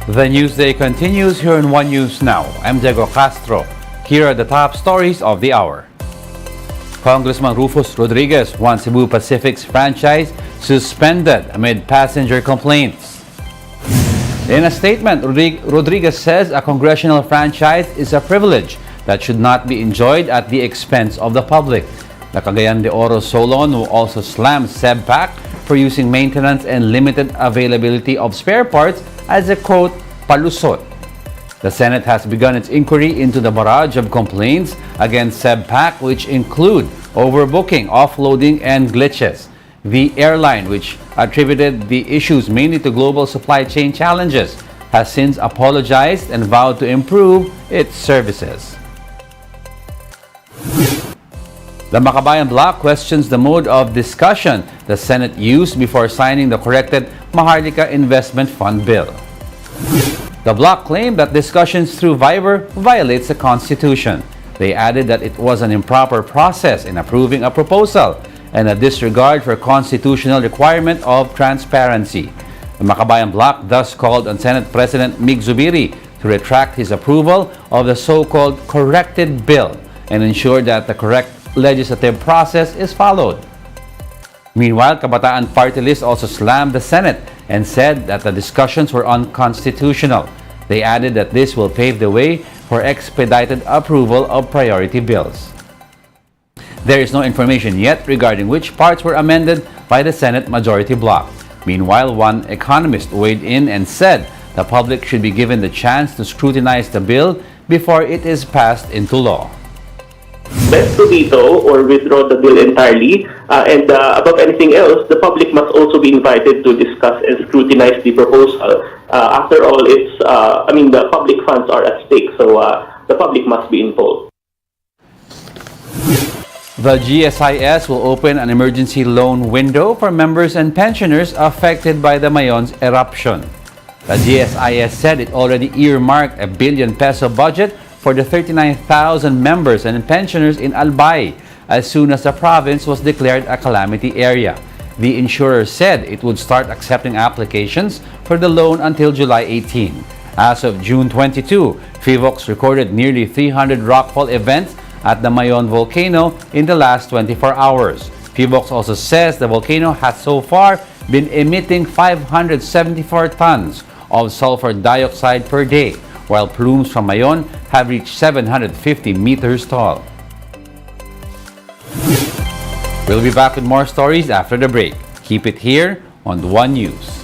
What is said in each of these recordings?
The Newsday continues here in One News Now. I'm Diego Castro. Here are the top stories of the hour. Congressman Rufus Rodriguez wants Cebu Pacific's franchise suspended amid passenger complaints. In a statement, Rodriguez says a congressional franchise is a privilege that should not be enjoyed at the expense of the public. The Cagayan de Oro Solon will also slam SEBPAC for using maintenance and limited availability of spare parts as a quote, palusot. The Senate has begun its inquiry into the barrage of complaints against SEBPAC, which include overbooking, offloading, and glitches. The airline, which attributed the issues mainly to global supply chain challenges, has since apologized and vowed to improve its services. The Makabayan Bloc questions the mode of discussion the Senate used before signing the corrected Maharlika Investment Fund bill. The bloc claimed that discussions through Viber violates the Constitution. They added that it was an improper process in approving a proposal and a disregard for constitutional requirement of transparency. The Makabayan Bloc thus called on Senate President Mig Zubiri to retract his approval of the so-called corrected bill and ensure that the correct legislative process is followed. Meanwhile, Kabataan Party List also slammed the Senate and said that the discussions were unconstitutional. They added that this will pave the way for expedited approval of priority bills. There is no information yet regarding which parts were amended by the Senate Majority Bloc. Meanwhile, one economist weighed in and said the public should be given the chance to scrutinize the bill before it is passed into law. Best to veto or withdraw the bill entirely, and above anything else, the public must also be invited to discuss and scrutinize the proposal. After all, the public funds are at stake, so the public must be involved. The GSIS will open an emergency loan window for members and pensioners affected by the Mayon's eruption. The GSIS said it already earmarked a billion peso budget for the 39,000 members and pensioners in Albay as soon as the province was declared a calamity area. The insurer said it would start accepting applications for the loan until July 18. As of June 22, PHIVOLCS recorded nearly 300 rockfall events at the Mayon volcano in the last 24 hours. PHIVOLCS also says the volcano has so far been emitting 574 tons of sulfur dioxide per day, while plumes from Mayon have reached 750 meters tall. We'll be back with more stories after the break. Keep it here on One News.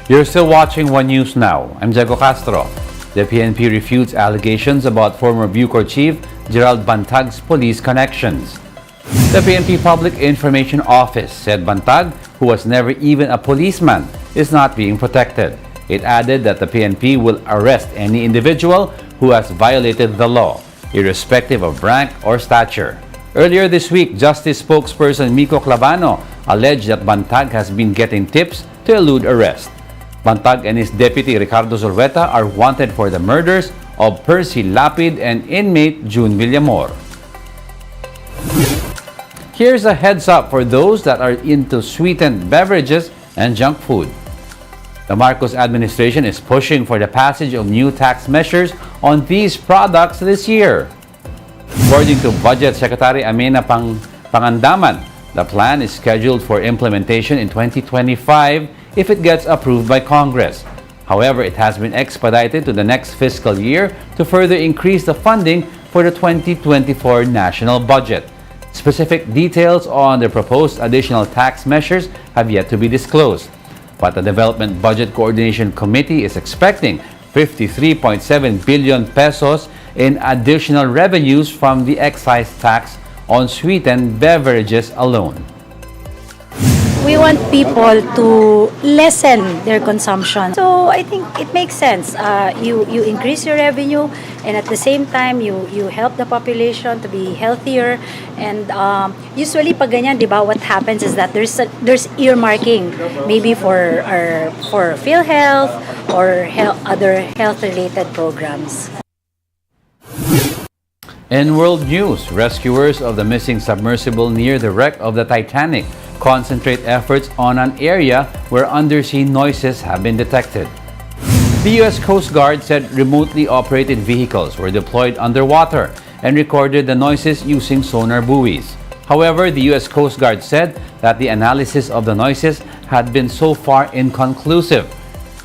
You're still watching One News Now. I'm Diego Castro. The PNP refutes allegations about former Bucor Chief Gerald Bantag's police connections. The PNP Public Information Office said Bantag, who was never even a policeman, is not being protected. It added that the PNP will arrest any individual who has violated the law, irrespective of rank or stature. Earlier this week, Justice spokesperson Miko Clavano alleged that Bantag has been getting tips to elude arrest. Bantag and his deputy Ricardo Zulueta are wanted for the murders of Percy Lapid and inmate June Villamor. Here's a heads up for those that are into sweetened beverages and junk food. The Marcos administration is pushing for the passage of new tax measures on these products this year. According to Budget Secretary Amena Pangandaman, the plan is scheduled for implementation in 2025 if it gets approved by Congress. However, it has been expedited to the next fiscal year to further increase the funding for the 2024 national budget. Specific details on the proposed additional tax measures have yet to be disclosed, but the Development Budget Coordination Committee is expecting 53.7 billion pesos in additional revenues from the excise tax on sweetened beverages alone. We want people to lessen their consumption. So I think it makes sense. You increase your revenue, and at the same time, you help the population to be healthier. And usually, pag ganyan, di ba, what happens is that there's earmarking, maybe for PhilHealth or other health-related programs. In world news, rescuers of the missing submersible near the wreck of the Titanic concentrate efforts on an area where undersea noises have been detected. The U.S. Coast Guard said remotely operated vehicles were deployed underwater and recorded the noises using sonar buoys. However, the U.S. Coast Guard said that the analysis of the noises had been so far inconclusive.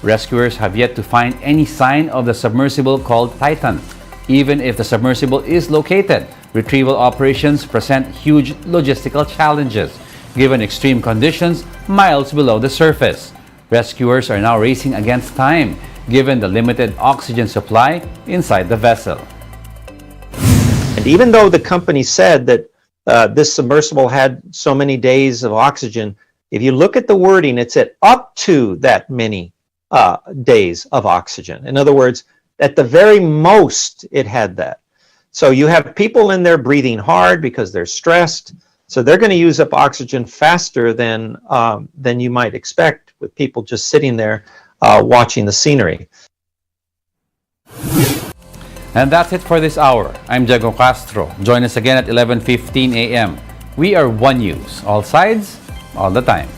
Rescuers have yet to find any sign of the submersible called Titan. Even if the submersible is located, retrieval operations present huge logistical challenges, given extreme conditions miles below the surface. Rescuers are now racing against time, given the limited oxygen supply inside the vessel. And even though the company said that this submersible had so many days of oxygen, if you look at the wording, it said up to that many days of oxygen. In other words, at the very most, it had that. So you have people in there breathing hard because they're stressed. So they're going to use up oxygen faster than you might expect with people just sitting there watching the scenery. And that's it for this hour. I'm Diego Castro. Join us again at 11:15 a.m. We are One News, all sides, all the time.